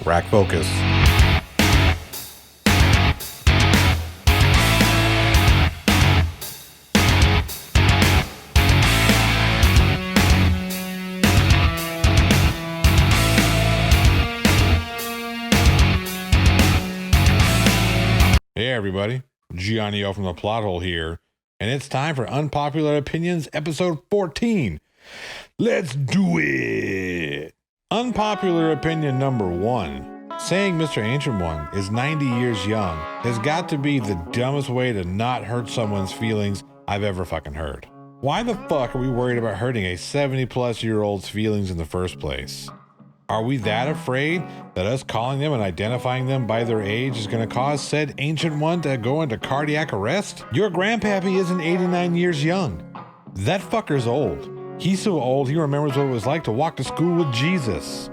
Rack focus. Hey everybody, Gianni O from the Plot Hole here, and it's time for Unpopular Opinions, episode 14. Let's do it! Unpopular opinion number 1. Saying Mr. Ancient One is 90 years young has got to be the dumbest way to not hurt someone's feelings I've ever fucking heard. Why the fuck are we worried about hurting a 70-plus-year-old's feelings in the first place? Are we that afraid that us calling them and identifying them by their age is going to cause said Ancient One to go into cardiac arrest? Your grandpappy isn't 89 years young. That fucker's old. He's so old he remembers what it was like to walk to school with Jesus.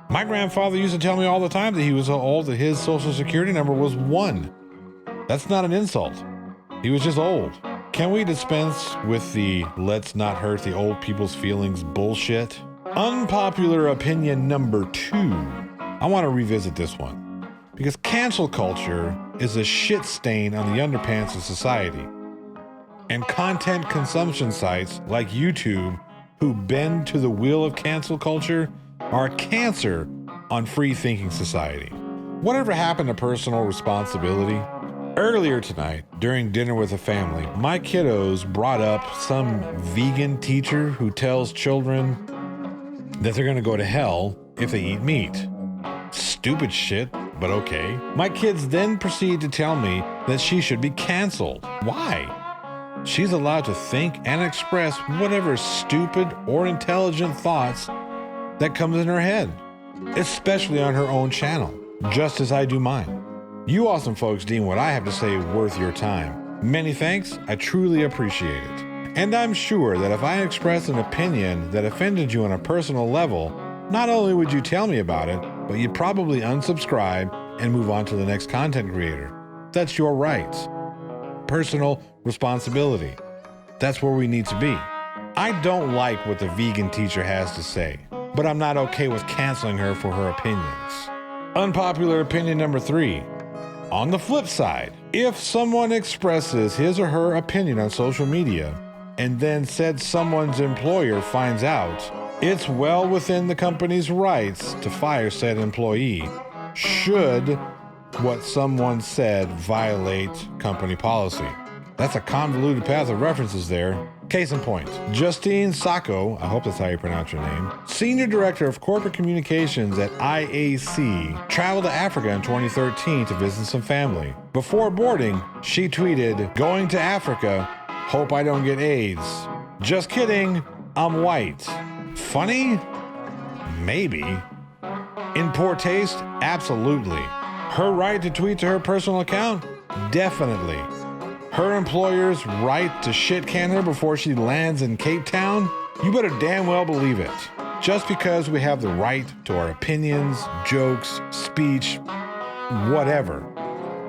My grandfather used to tell me all the time that he was so old that his social security number was 1. That's not an insult. He was just old. Can we dispense with the let's not hurt the old people's feelings bullshit? Unpopular opinion number 2. I want to revisit this one because cancel culture is a shit stain on the underpants of society. And content consumption sites like YouTube, who bend to the will of cancel culture, are a cancer on free thinking society. Whatever happened to personal responsibility? Earlier tonight, during dinner with a family, my kiddos brought up some vegan teacher who tells children that they're going to go to hell if they eat meat. Stupid shit, but okay. My kids then proceed to tell me that she should be canceled. Why? She's allowed to think and express whatever stupid or intelligent thoughts that comes in her head, especially on her own channel, just as I do mine. You awesome folks deem what I have to say worth your time. Many thanks, I truly appreciate it. And I'm sure that if I expressed an opinion that offended you on a personal level, not only would you tell me about it, but you'd probably unsubscribe and move on to the next content creator. That's your right. Personal responsibility. That's where we need to be. I don't like what the vegan teacher has to say, but I'm not okay with canceling her for her opinions. Unpopular opinion number 3. On the flip side, if someone expresses his or her opinion on social media, and then said someone's employer finds out, it's well within the company's rights to fire said employee, should what someone said violate company policy. That's a convoluted path of references there. Case in point, Justine Sacco, I hope that's how you pronounce your name, Senior Director of Corporate Communications at IAC, traveled to Africa in 2013 to visit some family. Before boarding, she tweeted, "Going to Africa, hope I don't get AIDS. Just kidding, I'm white." Funny? Maybe. In poor taste? Absolutely. Her right to tweet to her personal account? Definitely. Her employer's right to shit can her before she lands in Cape Town? You better damn well believe it. Just because we have the right to our opinions, jokes, speech, whatever,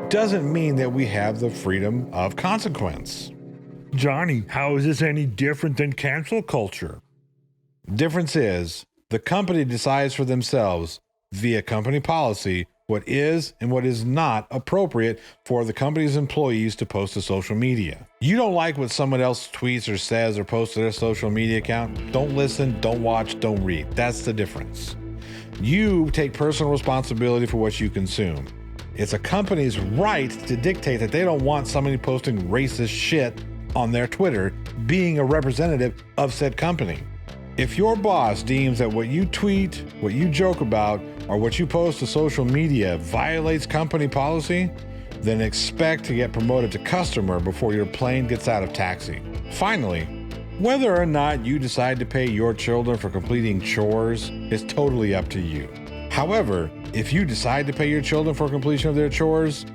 doesn't mean that we have the freedom of consequence. Johnny, how is this any different than cancel culture? Difference is, the company decides for themselves, via company policy, what is and what is not appropriate for the company's employees to post to social media. You don't like what someone else tweets or says or posts to their social media account? Don't listen, don't watch, don't read. That's the difference. You take personal responsibility for what you consume. It's a company's right to dictate that they don't want somebody posting racist shit on their Twitter being a representative of said company. If your boss deems that what you tweet, what you joke about, or what you post to social media violates company policy, then expect to get promoted to customer before your plane gets out of taxi. Finally, whether or not you decide to pay your children for completing chores is totally up to you. However, if you decide to pay your children for completion of their chores,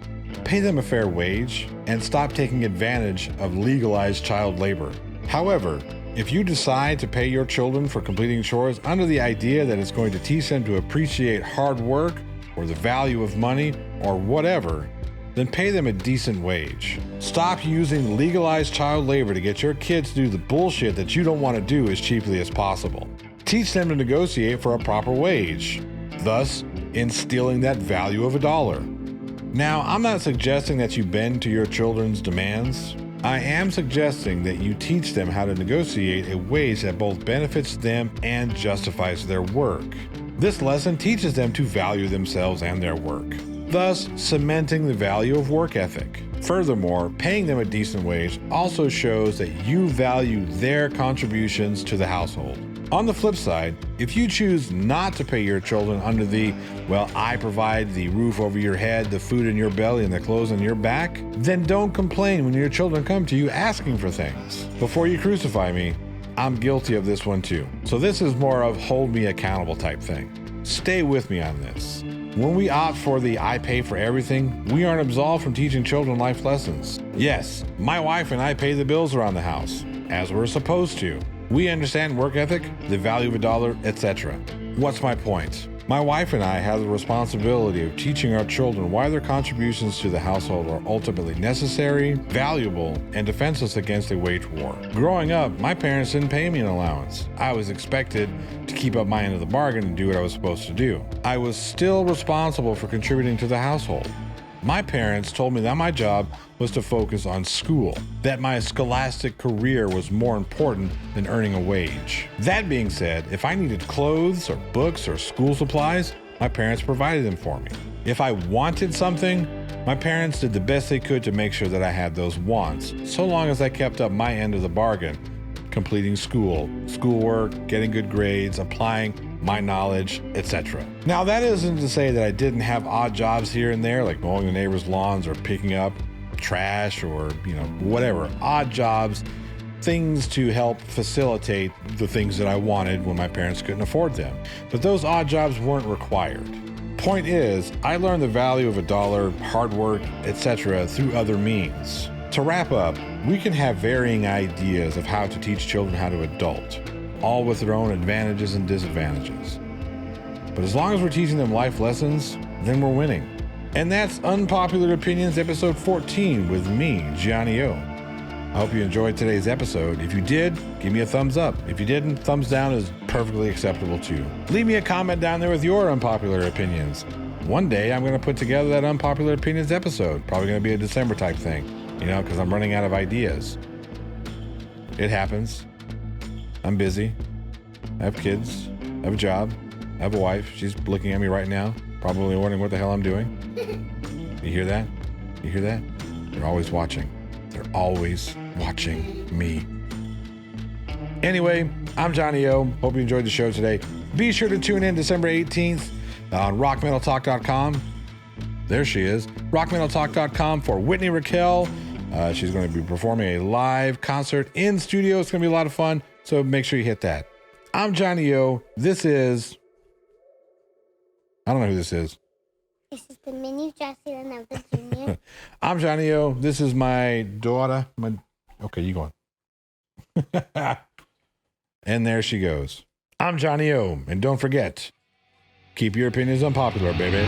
pay them a fair wage and stop taking advantage of legalized child labor. However, if you decide to pay your children for completing chores under the idea that it's going to teach them to appreciate hard work or the value of money or whatever, then pay them a decent wage. Stop using legalized child labor to get your kids to do the bullshit that you don't want to do as cheaply as possible. Teach them to negotiate for a proper wage. Thus, instilling that value of $1. Now, I'm not suggesting that you bend to your children's demands. I am suggesting that you teach them how to negotiate a wage that both benefits them and justifies their work. This lesson teaches them to value themselves and their work, thus cementing the value of work ethic. Furthermore, paying them a decent wage also shows that you value their contributions to the household. On the flip side, if you choose not to pay your children under the, well, I provide the roof over your head, the food in your belly, and the clothes on your back, then don't complain when your children come to you asking for things. Before you crucify me, I'm guilty of this one too. So this is more of hold me accountable type thing. Stay with me on this. When we opt for the I pay for everything, we aren't absolved from teaching children life lessons. Yes, my wife and I pay the bills around the house, as we're supposed to. We understand work ethic, the value of $1, etc. What's my point? My wife and I have the responsibility of teaching our children why their contributions to the household are ultimately necessary, valuable, and defense us against a wage war. Growing up, my parents didn't pay me an allowance. I was expected to keep up my end of the bargain and do what I was supposed to do. I was still responsible for contributing to the household. My parents told me that my job was to focus on school, that my scholastic career was more important than earning a wage. That being said, if I needed clothes or books or school supplies, my parents provided them for me. If I wanted something, my parents did the best they could to make sure that I had those wants, so long as I kept up my end of the bargain, completing schoolwork, getting good grades, applying my knowledge, etc. Now, that isn't to say that I didn't have odd jobs here and there, like mowing the neighbors' lawns or picking up trash or, whatever. Odd jobs, things to help facilitate the things that I wanted when my parents couldn't afford them. But those odd jobs weren't required. Point is, I learned the value of $1, hard work, etc. through other means. To wrap up, we can have varying ideas of how to teach children how to adult, all with their own advantages and disadvantages. But as long as we're teaching them life lessons, then we're winning. And that's Unpopular Opinions, episode 14 with me, Gianni O. I hope you enjoyed today's episode. If you did, give me a thumbs up. If you didn't, thumbs down is perfectly acceptable too. Leave me a comment down there with your unpopular opinions. One day, I'm going to put together that Unpopular Opinions episode. Probably going to be a December type thing, because I'm running out of ideas. It happens. I'm busy. I have kids. I have a job. I have a wife. She's looking at me right now, probably wondering what the hell I'm doing. You hear that? You hear that? They're always watching. They're always watching me. Anyway, I'm Johnny O. Hope you enjoyed the show today. Be sure to tune in December 18th on rockmetaltalk.com. There she is. rockmetaltalk.com for Whitney Raquel. She's going to be performing a live concert in studio. It's going to be a lot of fun. So make sure you hit that. I'm Johnny O. This is... I don't know who this is. This is the mini Jesse and of the Junior. I'm Johnny O. This is my daughter. Okay, you go on. And there she goes. I'm Johnny O. And don't forget, keep your opinions unpopular, baby.